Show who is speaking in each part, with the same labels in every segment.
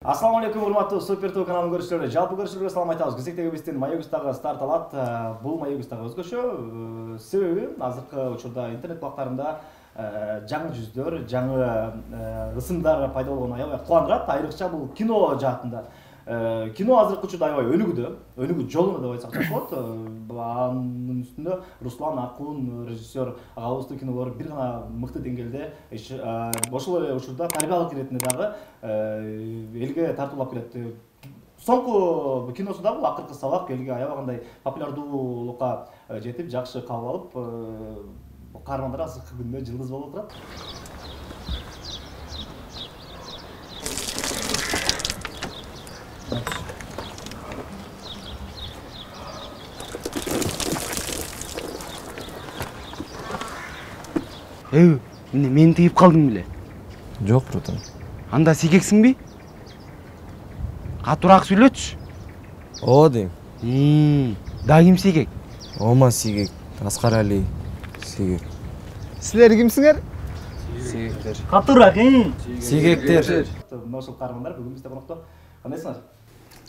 Speaker 1: Ассаламу алейкум, урматтуу Супер Ту каналын көрүүчүлөрү. Жалпы көрүүчүлөргө салам айтабыз. Кезектеги биздин Маегустагы старт алат. Бул Маегустагы өзгөчө. Себеби азыркы учурда интернет булактарында жаңы жүздөр, жаңы ысымдар пайда болгон аябай кубандырат. Айрыкча бул кино жаатында. Кино азыркы учурда аябай өнүгүү жолунда деп айтсак болот. Анын үстүндө Руслан Акун режиссер агабыздын кинолору бир гана мыкты деңгээлде ошол эле учурда тарбиялык иретинде дагы элге тартуулап келет. Соңку киносу да бул акыркы сабак элге аябай кандай популярдуулукка жетип, жакшы кабыл алып, каармандар азыркы күндө жылдыз болуп турат.
Speaker 2: Міне мен тыйып қалдым біле.
Speaker 3: Жоқ, Рутан.
Speaker 2: Анда сигексің бе? Қатырақ сөйлетші.
Speaker 3: О, дейм.
Speaker 2: Да кім сигек?
Speaker 3: Ома сигек. Асқар Али сигек.
Speaker 2: Сілер кімсіңер?
Speaker 3: Сигектер.
Speaker 2: Қатырақ,
Speaker 3: Сигектер.
Speaker 1: Ошол каармандар бүгүн бизде конокто. Кандайсыңар?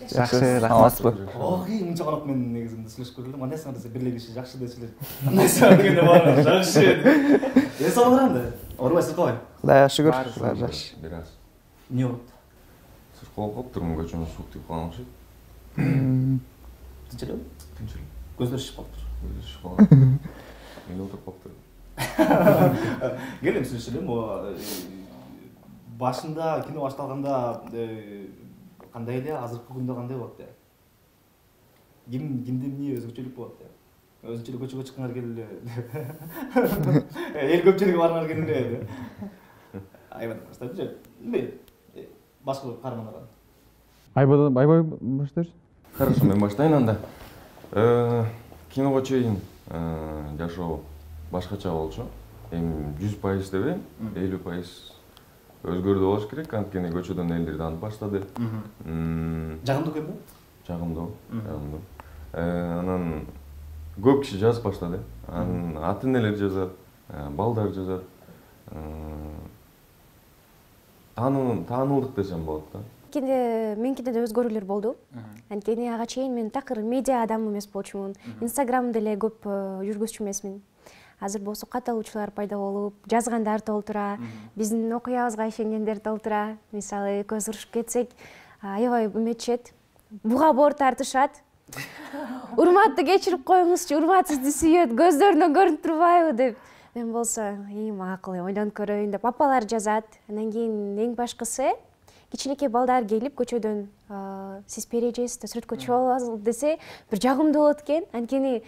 Speaker 2: Жақсы, рахмат.
Speaker 1: Ой, мынча конок мен негизинде сүйлөшүп көрдүм. Кандайсыңар десе, бир эле киши жакшы десилер. Кандайсыңар дегенде баары жакшы. Эсалыңар анда. Оорубай сыркабай.
Speaker 2: Кудайга шүгүр. Жакшы.
Speaker 4: Бираз.
Speaker 1: Эмне болуп?
Speaker 4: Сыркалып калыптырмын, көчөмө суук тип калган окшойт.
Speaker 1: Тынч элеби?
Speaker 4: Тынч эле.
Speaker 1: Көздөр шишип калыптыр.
Speaker 4: Көзү шишип калган. Мен отуруп калыптыр.
Speaker 1: Келем сүйлөшөлүм. Башында кино башталганда кандай эле, азыркы күндө кандай болот де? Кимде эмне өзгөчөлүк болот де? Өзүнчө эле көчөгө чыккыңар келе эле. Эл көпчүлүгү барыңар келе эле. Айбат баштап эмне? Башка каармандардан.
Speaker 5: Айбай баштайсың?
Speaker 4: Хорошо, мен баштайын анда. Киного чейин жашоо башкача болчу. Эми 100% дебейм, 50% өзгөрдү болуш керек, анткени көчөдөн элдер таанып баштады.
Speaker 1: Жагымдуу экен бул?
Speaker 4: Жагымдуу. Анан көп киши жазып баштады. Анан ата-энелер жазат, балдар жазат. Таанылдык десем болот да.
Speaker 6: Менкиде да өзгөрүүлөр болду. Анткени ага чейин мен такыр медиа адамы эмес болчумун. Инстаграмда эле көп жүргүзчү эмесмин. Азыр болсо катталуучулар пайда болуп, жазгандар толтура, биздин окуябызга ишенгендер толтура. Мисалы, көз урушуп кетсек, аябай эметишет, буга боор тартышат. Урматты кечирип коюңузчу, урмат сизди сүйөт, көздөрүнөн көрүнүп турбайбы деп. Мен болсо, макул, ойлонуп көрөйүн деп апалар жазат. Андан кийин эң башкысы кичинекей балдар келип көчөдөн сиз пережесиз да сүрөткө чыгып аласыз десе, бир жагымдуу болот экен. Анткени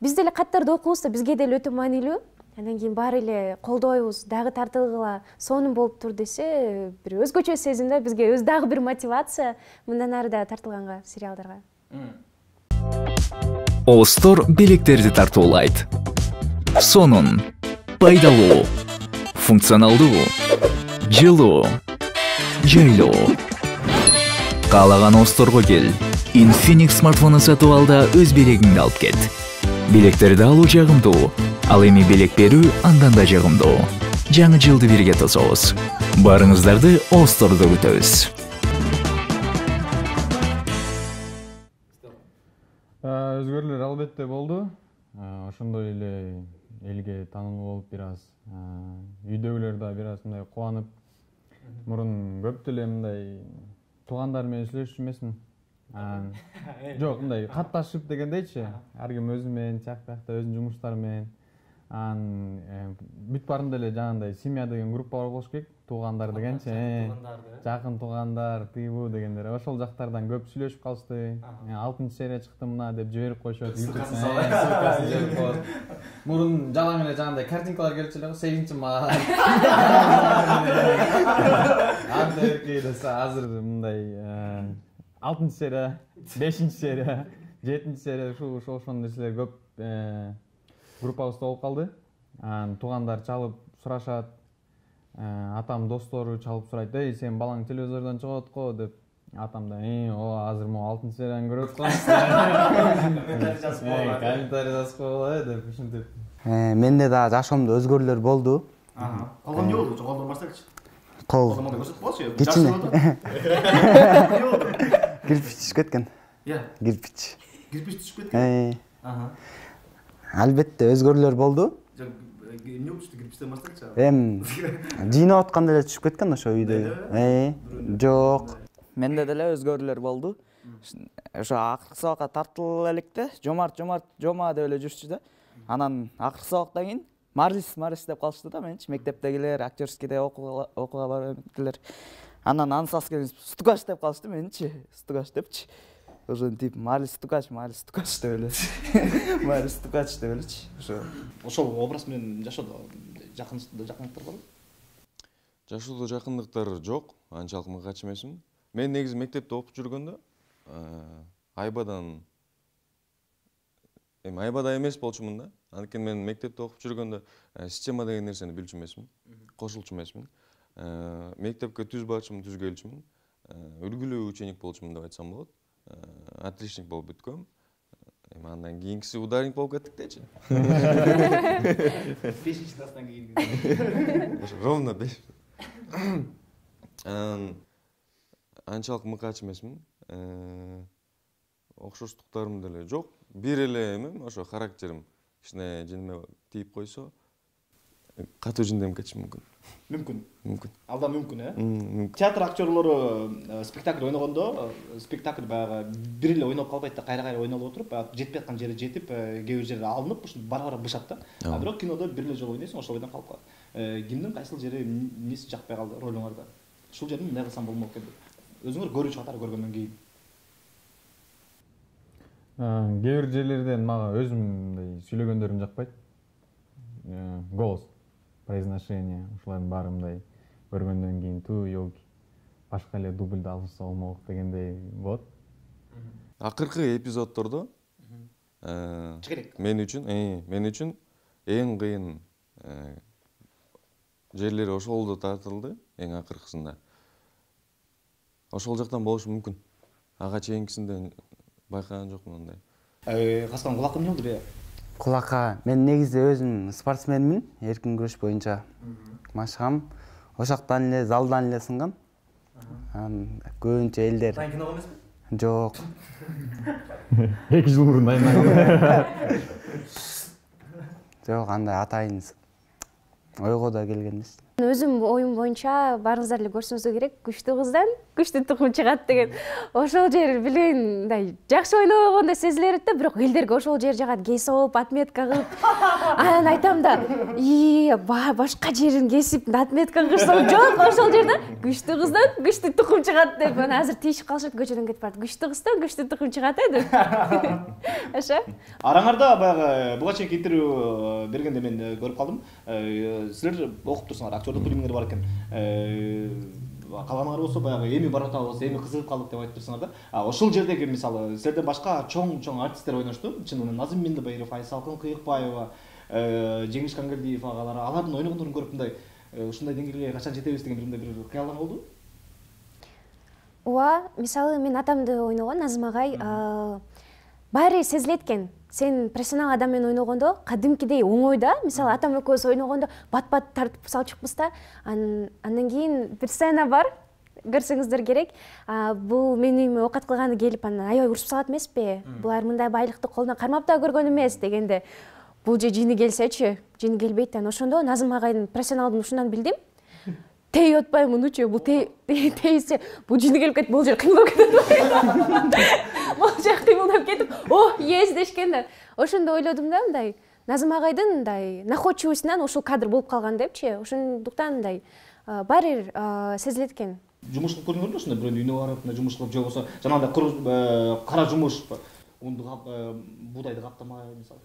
Speaker 6: биз деле каттарды окубуз да бизге деле өтө маанилүү. Андан кийин баары эле колдойбуз, дагы тартылгыла сонун болуп тур десе, бир өзгөчө сезим да, бизге дагы бир мотивация мындан ары да тартылганга сериалдарга.
Speaker 7: Остор билектерди тартуулайт. Сонун, пайдалуу, функционалдуу, жылуу, жайлуу. Каалаган Осторго кел. Infinix смартфону сатып ал да өз белегиңди алып кет. Билектерди алуу жагымдуу, ал эми белек берүү андан да жагымдуу. Жаңы жылды бирге тособуз. Барыңыздарды Остордо күтөбүз.
Speaker 5: Өзгөрүүлөр албетте болду. Ошондой эле элге таанылуу болуп бир аз үйдөгүлөр да бир аз мындай кубанып, мурун көп деле мындай туугандар менен сүйлөшчү эмесмин. Жок, мындай катташып дегендейчи, ар ким өзү менен, чак-чакта өзүнүн жумуштары менен. Бүт баарында эле жанагындай семья деген группа бар болуш керек, туугандар дегенчи, жакын туугандар, тыйбу дегендер. Ошол жактардан көп сүйлөшүп калышты. 6-серия чыкты мына деп жиберип коюшат. Ссылкасын жиберип коет. Мурун жалаң эле жанагындай картинкалар келчү эле го, 8-май. Анда эркей десе, азыр мындай 6-серия, 5-серия, 7-серия ошол нерселер көп группабызда болуп калды. Туугандар чалып сурашат. Атам достору чалып сурайт, "Эй, сен балаң телевизордон чыгып атко" деп. Атам да, азыр могу 6-серияны көрүп атам. Комментарий жазып койгула деп ушинтип.
Speaker 2: Менде да жашоомдо өзгөрүүлөр болду.
Speaker 1: Калган эмне болду? Жоколдон баштайчы.
Speaker 2: Кол.
Speaker 1: Мындай көрсөтүп коелучу.
Speaker 2: Кичине.
Speaker 1: Эмне болду?
Speaker 2: Кирпич түшүп кеткен.
Speaker 1: Иә.
Speaker 2: Кирпич.
Speaker 1: Кирпич түшүп кеткен.
Speaker 2: Албетте өзгөрүүлөр болду.
Speaker 1: Эмне болуп түштү кирпичтен баштагычы?
Speaker 2: Жыйнап атканда эле түшүп кеткен ошо үйдө. Жок.
Speaker 8: Менде деле өзгөрүүлөр болду. Ошо акыркы сабакка тартылып электе, жомарт жома деп эле жүрчү да. Анан акыркы сабактан кийин Марис деп калышты да менчи. Мектептегилер актерскийде окууга барып эметкилер. Анан ансас келип Стукач деп калышты менчи. Стукач депчи. Ошон тип Марис Стукач деп эле. Марис Стукач деп элечи.
Speaker 1: Ошол образ менен жашоодо жакындыктар барбы?
Speaker 4: Жашоодо жакындыктар жок, анчалык мыкач эмесмин. Мен негизи мектепте окуп жүргөндө айбада эмес болчумун да. Анткени мен мектепте окуп жүргөндө система деген нерсени билчү эмесмин, кошулчу эмесмин. Мектепке түз барчумун, түз келчүмүн. Үлгүлүү ученик болчумун деп айтсам болот. Отличник болуп бүткөм. Андан кийинкиси ударник болуп кеттик дечи.
Speaker 1: 5-чи класстан кийин.
Speaker 4: Ровно 5. Анчалык мыкач эмесмин. Окшоштуктарым деле жок. Бир эле эмем, ошо характерим кичине жиниме тийип койсо, катуу жиндем кетиши мүмкүн. Мүмкүн.
Speaker 1: Алда мүмкүн, Театр актерлору спектакль ойногондо, спектакль баягы бир эле ойноп калбайт да, кайра ойнолуп отуруп, баягы жетпей аткан жери жетип, кээ бир жерде алынып, ушинтип бара бышат да. А бирок кинодо бир эле жолу ойнойсуң, ошол ойдон калып калат. Кимдин кайсыл жери эмнеси жакпай калды ролуңарда? Ушул жерин эмне кылсам болмок экен деп. Өзүңөр көрүүчү катары көргөндөн кийин.
Speaker 5: Кээ бир жерлерден мага өзүм мындай сүйлөгөндөрүм жакпайт. Голос, произношение, ушулардын баары мындай көргөндөн кийин ёлки башка эле дубльды алышса болмок дегендей болот.
Speaker 4: Акыркы эпизоддордо мен үчүн эң кыйын жерлери ошолдо тартылды, эң акыркысында. Ошол жактан болушу мүмкүн. Ага чейинкисинде байкаган жокмун андай.
Speaker 1: Каскан кулакка эмне болду?
Speaker 2: Кулакка мен негизи өзүм спортсменмин, эркин күрөш боюнча машыгам. Ошактан эле залдан эле сынгам. Көбүнчө элдер.
Speaker 1: Сен киного эмеспи?
Speaker 2: Жок.
Speaker 5: 2 жыл мурун дайындалгам.
Speaker 2: Жок, андай атайын ойго да келген эмес.
Speaker 6: Өзүм оюм боюнча баарыңыздар эле көрсөңүздөр керек, күчтүү кыздан күчтүү тукум чыгат деген. Ошол жер билбейм, мындай жакшы ойногондой сезилер да, бирок элдерге ошол жер жагат кесип, отметка кылып. Анан айтам да, башка жерин кесип, отметка кылсам жок, ошол жерде күчтүү кыздан күчтүү тукум чыгат деп. Анан азыр тийишип калышат, көчөдөн кетип барат. Күчтүү кыздан күчтүү тукум чыгат деп. Ошо.
Speaker 1: Араңарда баягы буга чейинки интервью бергенде мен көрүп калдым. Силер окуп турсуңар, актерлук билимиңер бар экен. Калганыңар болсо баягы эми барып атабыз, эми кызыгып калдык деп айтып турсуңар да. Ошол жердеги мисалы силерден башка чоң артисттер ойношту. Чынында Назым Мендебайыров, Айсалкын Кыйыкбаева, Жеңиш Кангелдиев агалар, алардын ойногондорун көрүп мындай ушундай деңгээлге качан жетебиз деген бир кыялың болду?
Speaker 6: Ооба, мисалы мен атамды ойногон Назым агай баары сезилет экен. Сен профессионал адам менен ойногондо кадимкидей оңой да. Мисалы атам экөөбүз ойногондо бат-бат тартып салчукпуз да. Андан кийин бир сцена бар, көрсөңүздөр керек. Бул менин үйүмө оокат кылганы келип, анан аябай урушуп салат эмеспи? Булар мындай байлыкты колуна кармап да көргөн эмес дегенде, бул же жини келсечи, жини келбейт. Анан ошондо Назым агайдын профессионалдын ушундан билдим. Тей отпай мунучу, бул тейсе, бул жини келип кетип, бул жер кыймылдап кетет. Бул жер кыймылдап кетип, ес дешкен да. Ошондо ойлодум да, мындай Назым агайдын мындай находчивостунан ошол кадр болуп калган депчи. Ошондуктан мындай баары сезилет экен.
Speaker 1: Жумуш кылып көрдүңөрбү ошондой бирөөнүн үйүнө барып, мына жумуш кылып, же болбосо жанагындай кара жумуш, унду буудайды каптамай мисалы.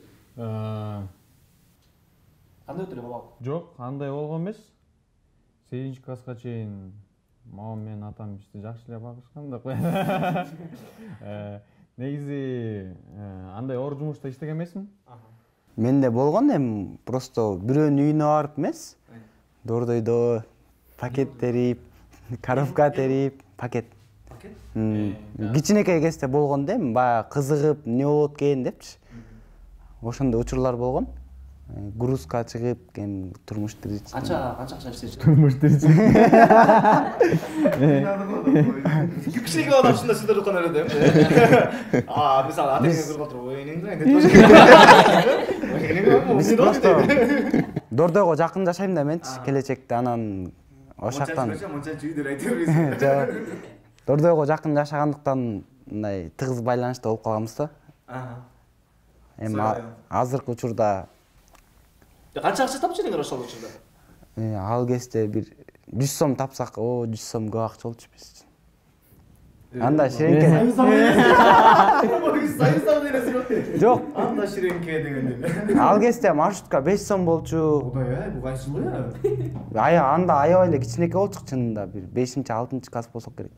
Speaker 1: Кандай өтүрө бала?
Speaker 5: Жок, андай болгон эмес. 8 класска чейин мамам менен атам бизди жакшы эле багышкан да коём. Негизи андай оор жумушта иштеген эмесмин.
Speaker 2: Менде болгон эми просто бирөөнүн үйүнө барып эмес. Дордойдо пакет терип, коробка терип, пакет. Кичинекей кезде болгон да, эми баягы кызыгып, эмне болот экен депчи. Ошондой учурлар болгон. грузка чыгып эми турмуш тиричилик.
Speaker 1: Канча акча иштечү?
Speaker 5: Турмуш тиричилик.
Speaker 1: Кичине адам ушундай сөздөр айткан эле. Мисалы атеңе кырып отуруп,
Speaker 2: Биз просто Дордойго жакын жашайм да менчи келечекте, анан ошактан
Speaker 1: мончанчы үйдөр айтып
Speaker 2: Дордойго жакын жашагандыктан мындай тыгыз байланышта болуп калганбыз да. Эми азыркы учурда
Speaker 1: канча акча тапчу элеңер ошол учурда?
Speaker 2: Ал кезде бир 100 сом тапсак, 100 сом көп акча болчу биз үчүн. Анда ширенке. Жок.
Speaker 1: Анда ширенке дегенде.
Speaker 2: Ал кезде маршрутка 5 сом болчу.
Speaker 1: Кудай, бу кайсы жыл
Speaker 2: Анда аябай эле кичинекей болчук чынында, бир 5-6 класс болсок керек.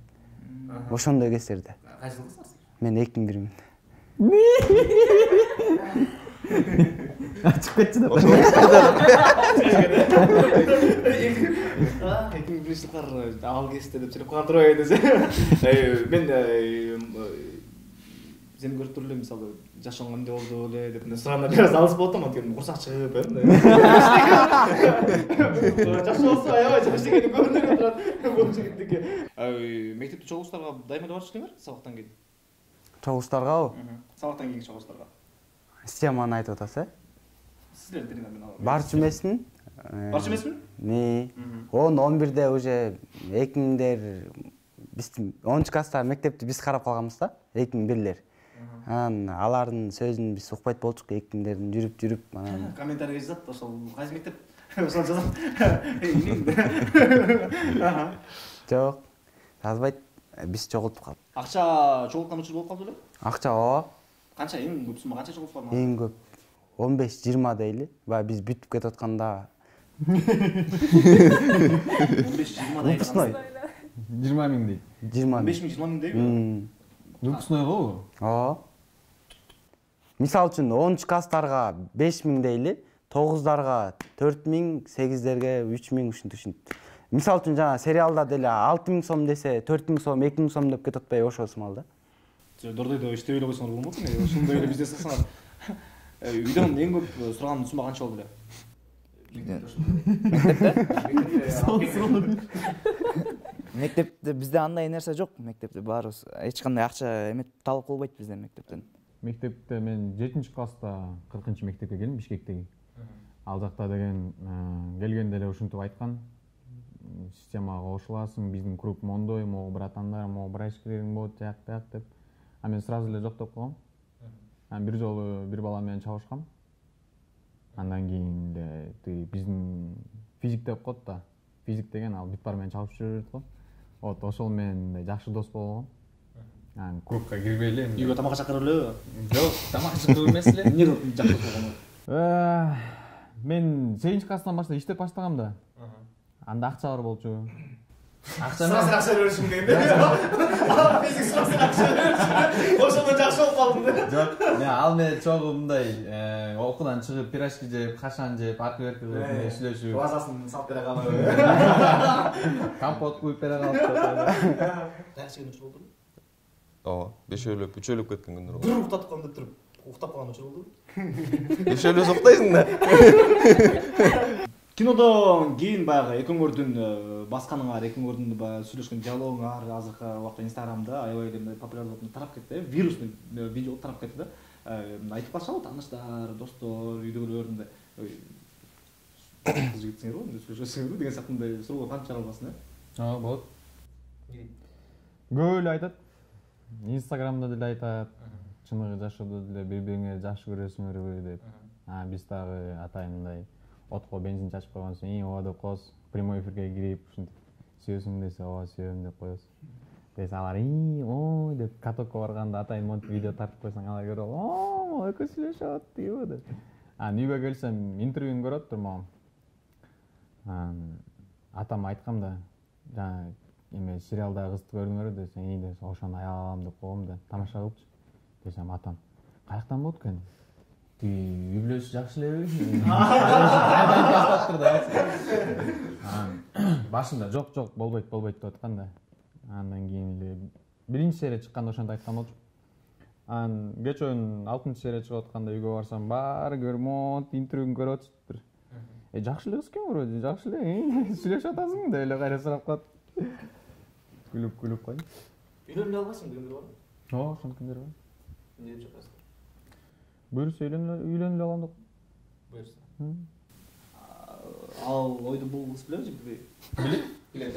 Speaker 2: Ошондой кездерде.
Speaker 1: Кайсы жылдысыз?
Speaker 2: Мен 2001-мин.
Speaker 5: Чыгып кетчү деп.
Speaker 1: 2001-жылдар ал кезде деп сүйлөп калган турбайбы десе. Мен сени көрүп туруп эле мисалы жашооң кандай болду эле деп сураганда бир аз алыс болуп атам, анткени курсак чыгып жашоосу аябай жаш экени көрүнүп турат бул жигиттики. Мектепте чогулуштарга дайыма эле барчу элеңер сабактан кийин?
Speaker 2: Чогулуштаргабы?
Speaker 1: Сабактан кийинки чогулуштарга.
Speaker 2: Системаны айтып атасыз,
Speaker 1: Сиздердин мен алам.
Speaker 2: Барчу эмесмин.
Speaker 1: Барчу эмесмин?
Speaker 2: 10-11-де уже 2000-дер биздин 10-класста мектепти биз карап калганбыз да, 2001-лер. Анан алардын сөзүн биз укпайт болчук, 2000-дердин жүрүп, анан
Speaker 1: комментарий жазат, ошол кайсы мектеп? Ошол жазат.
Speaker 2: Жок, жазбайт. Биз чогултуп калдык.
Speaker 1: Акча чогулткан учур болуп калды беле?
Speaker 2: Акча ооба.
Speaker 1: Канча эң көп сумма канча чогултуп калдың?
Speaker 2: Эң көп 15-20 дейли. Баягы биз бүтүп кетип атканда
Speaker 1: 15-20
Speaker 2: выпускной.
Speaker 5: 20 миң дейт.
Speaker 2: 20
Speaker 1: 15 миң дейби?
Speaker 5: Выпускнойго?
Speaker 2: Ооба. Мисалы үчүн 10 класстарга 5 миң дейли, 9дарга 4 миң, 8дерге 3 миң ушинтип. Мисалы үчүн жана сериалда деле 6 миң сом десе, 4 миң сом, 2 миң сом деп кетип атпайбы ошол сымал да.
Speaker 1: Дордойдо иштеп эле койсоңор болмокму? Ошондой эле бизнес кылсаңар. Үйдөн эң көп сураган сумма канча болду эле?
Speaker 8: Мектепте бизде андай нерсе жок, мектепте баарыбыз эч кандай акча эме талап кылбайт бизден мектептен.
Speaker 5: Мектепте мен 7-класста 40-мектепке келдим, Бишкектеги. Ал жакта деген келгенде эле ушинтип айткан. Системага кошуласың, биздин круг мондой, могу братандар, могу брачкаларың болот, жак деп. А мен сразу эле жок деп койгом. Бир жолу бир бала менен чабышкам. Андан кийин эле биздин физик деп коет да. Физик деген ал бит бар менен чабышып жүрөт го. Вот ошол менен жакшы дос болгом. Клубка кирбей эле.
Speaker 1: Үйгө тамакка чакырып элеби?
Speaker 5: Жок, тамак чакырып эмес эле.
Speaker 1: Эмне жакшы болгон?
Speaker 5: Мен 7-класстан баштап иштеп баштагам да. Анда акча бар болчу.
Speaker 1: Акча беришим дегенде. Физик акча беришим. Ошондо жакшы болуп калдым да.
Speaker 5: Жок, ал менен чогуу мындай окуудан чыгып пирожки жеп, кашан жеп, аркы-берки кылып сүйлөшүп.
Speaker 1: Базасын салып бере калып.
Speaker 5: Компот куюп бере калып.
Speaker 1: Жакшы учур болду.
Speaker 4: Ооба, бешөөлөп, үчөөлөп кеткен күндөр болду.
Speaker 1: Бир уктап калганда туруп, уктап калган учур болду.
Speaker 4: Бешөөлө соктойсуң да.
Speaker 1: Кинодон кийин баягы экөөңөрдүн басканыңар, экөөңөрдүн баягы сүйлөшкөн диалогуңар азыркы убакта Инстаграмда аябай эле популяр болуп тарап кетти, вирусный видео тарап кетти да. Айтып калышабы тааныштар, достор, үйдөгүлөр мындай кыз жигитсиңер го, мындай сүйлөшөсүңөр деген сыяктуу мындай суроого кантип чара аласың,
Speaker 5: болот. Көп эле айтат. Инстаграмда деле айтат. Чыныгы жашоодо деле бири-бириңерди жакшы көрөсүңөрбү деп. Биз дагы атайын мындай отко бензин чачып койгон соң, ооба деп коебуз. Прямой эфирге кирип, ушинтип сүйөсүң десе, ооба сүйөм деп коебуз. Десе алар ой деп катокко барганда атайын монтип видео тартып койсоң, алар көрүп, экөө сүйлөшөт дейби деп. Үйгө келсем интервьюн көрөт турмагам. Атам айткам да, жана эме сериалдагы кызды көрдүңөрбү десе, ошону аялам деп койгом да, тамаша кылчу. Десем атам, каяктан болот экен? Үй бүлөсү жакшы элеби? Башында жок болбойт деп аткан да. Андан кийин эле биринчи серия чыкканда ошентип айткан болчу. Анан кечөөн 6-серия чыгып атканда үйгө барсам баары көрмөт интервьюн көрүп атышыптыр. Жакшы эле кыз экен вроде, жакшы эле. Сүйлөшүп атасың деп эле кайра сурап калат. Күлүп койдум.
Speaker 1: Үйлөнүп албайсың күндөр бар.
Speaker 5: Ошол күндөр бар.
Speaker 1: Эмне деп жатасың?
Speaker 5: Буюрса үйлөнүп алам деп.
Speaker 1: Буюрса. Ал ойду бул кыз билеби же билбейби? Билет.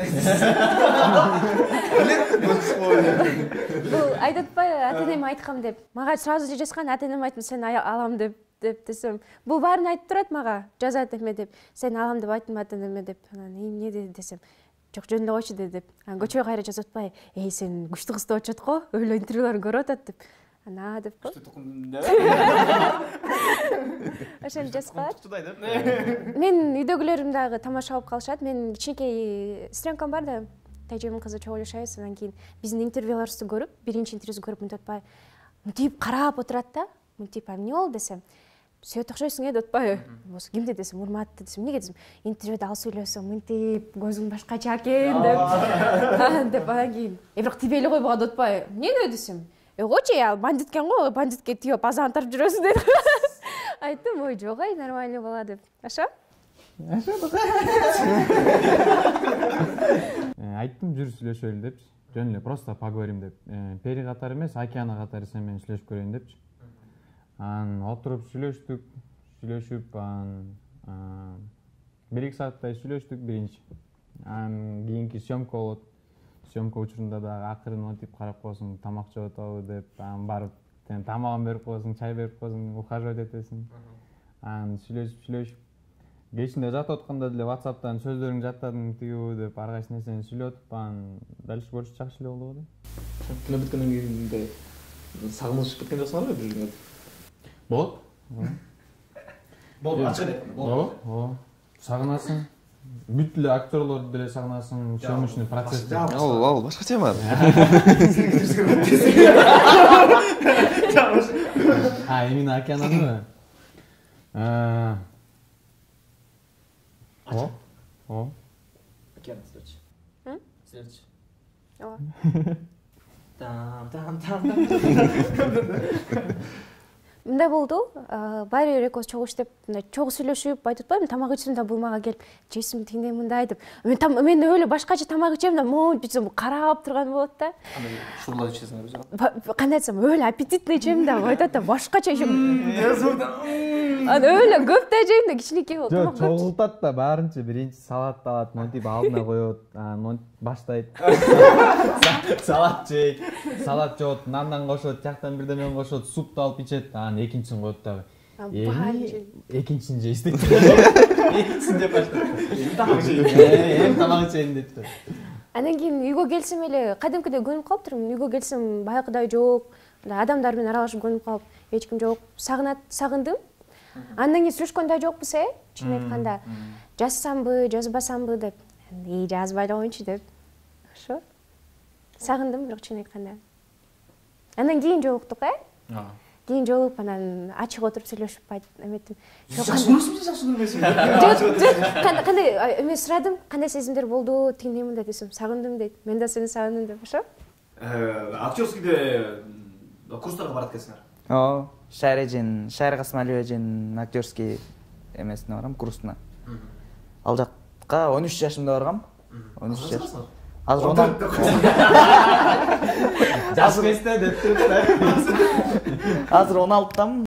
Speaker 6: Бул айтып атпайбы, ата-энеме айткам деп. Мага сразу же жазган, ата-энеме айттым, сени алам деп десем. Бул баарын айтып турат мага, жазат эме деп. Сени алам деп айттым ата-энеме деп. Анан эмне десем. Жок, жөн эле койчу деп. Анан көчөгө кайра жазып атпай, сен күчтүү кыз деп атышат го, өлө интервьюларын көрүп атат деп. Ана деп го. Ошону жазып калат. Мен үйдөгүлөрүм дагы тамаша болуп калышат. Мен кичинекей сестренкам бар да, тажемин кызы чогуу жашайбыз. Анан кийин биздин интервьюларыбызды көрүп, биринчи интервьюбузду көрүп мынтип атпай, мынтип карап отурат да. Мынтип, эмне болду десем, сөйт окшойсуң деп атпайбы? Болсо кимди десем, Урматты десем. Эмнеге десем, интервьюда ал сүйлөсөң, мынтип көзүң башкача экен деп. Деп анан кийин, бирок тийбей эле койбогон деп атпайбы? Эмне десем? Койчу, ал бандит экен го, бандитке тийип азан тарып жүрөсүң деп. Айттым, ой, жок, нормально бала деп. Ошо?
Speaker 5: Айттым, жүр сүйлөшөлү депчи. Жөн эле просто поговорим деп. Пери катары эмес, Океана катары сен менен сүйлөшүп көрөйүн депчи. Анан отуруп сүйлөшүп, анан 1-2 сааттай сүйлөштүк биринчи. Анан кийинки съемка болот. Съемка учурунда дагы акырын мынтип карап коесуң, тамак жеп атабы деп, анан барып тамагын берип коесуң, чай берип коесуң, ухаживать этесиң. Анан сүйлөшүп кечинде жатып атканда деле WhatsApp'тан сөздөрүң жаттадың тигиби деп ар кайсы нерсени сүйлөп атып, анан дальше көрүшүп жакшы эле болду го деп.
Speaker 1: Кино бүткөндөн кийин сагынышып кеткен жоксуңарбы бири-бириңерди?
Speaker 5: Болот.
Speaker 1: Болду, ачык эле.
Speaker 5: Ооба. Сагынасың. Бүт эле актерлорду деле сагынасың, съемочный процессти.
Speaker 3: Ал башка тема.
Speaker 5: Именно Океананы. О.
Speaker 1: Океан силерчи. Силерчи.
Speaker 6: Ооба.
Speaker 1: Там.
Speaker 6: Мындай болду. Баары бир экөөбүз чогуу иштеп, мындай чогуу сүйлөшүп, айтып атпайбы, тамак ичсем да бул мага келип, жейсиңби тигиндей мындай деп. Мен өлө башкача тамак ичем да, монтип карап турган болот да.
Speaker 1: Кандай шурлап ичесиңер өзү?
Speaker 6: Кандай айтсам, өлө аппетитный ичем да, айтат да, башкача ичем. Анан өлө көп да жейм да, кичинекей болуп.
Speaker 5: Жок, чогултат да баарынча биринчи салат алат, монтип алдына коет, анан баштайт. Салат жейт, салат жот, нандан кошот, тияктан бирдемени кошот, супту алып ичет, анан экинчисин коет дагы. Экинчисин жейт дейт. Экинчисин жеп баштайт. Тамак жейт. Тамак жейт дейт.
Speaker 6: Анан кийин үйгө келсем эле кадимкидей көнүп калыптырмын. Үйгө келсем баягыдай жок, адамдар менен аралашып көнүп калып, эч ким жок. Сагындым. Андан кийин сүйлөшкөн да жокпуз, чын айтканда. Жазсамбы, жазбасамбы деп. Жазбай эле коеюнчу деп. Ошо. Сагындым, бирок чын айтканда. Анан кийин жолуктук, Кийин жолугуп, анан ачык отуруп сүйлөшүп эметтим.
Speaker 1: Жакшы көрөсүңбү, жакшы көрбөйсүңбү?
Speaker 6: Жок, кандай эме сурадым, кандай сезимдер болду, тигиндей мындай десем, сагындым дейт. Мен да сени сагындым деп, ошо?
Speaker 1: Актерскийде курстарга барат экенсиңер.
Speaker 8: Ооба. Шайра Касмалиева эженин актерский эмесине барам, курсуна. Ал жакка 13 жашымда баргам. 13 жаш. Азыр 16.
Speaker 5: Жаш кесте деп туруп.
Speaker 8: Азыр 16-там.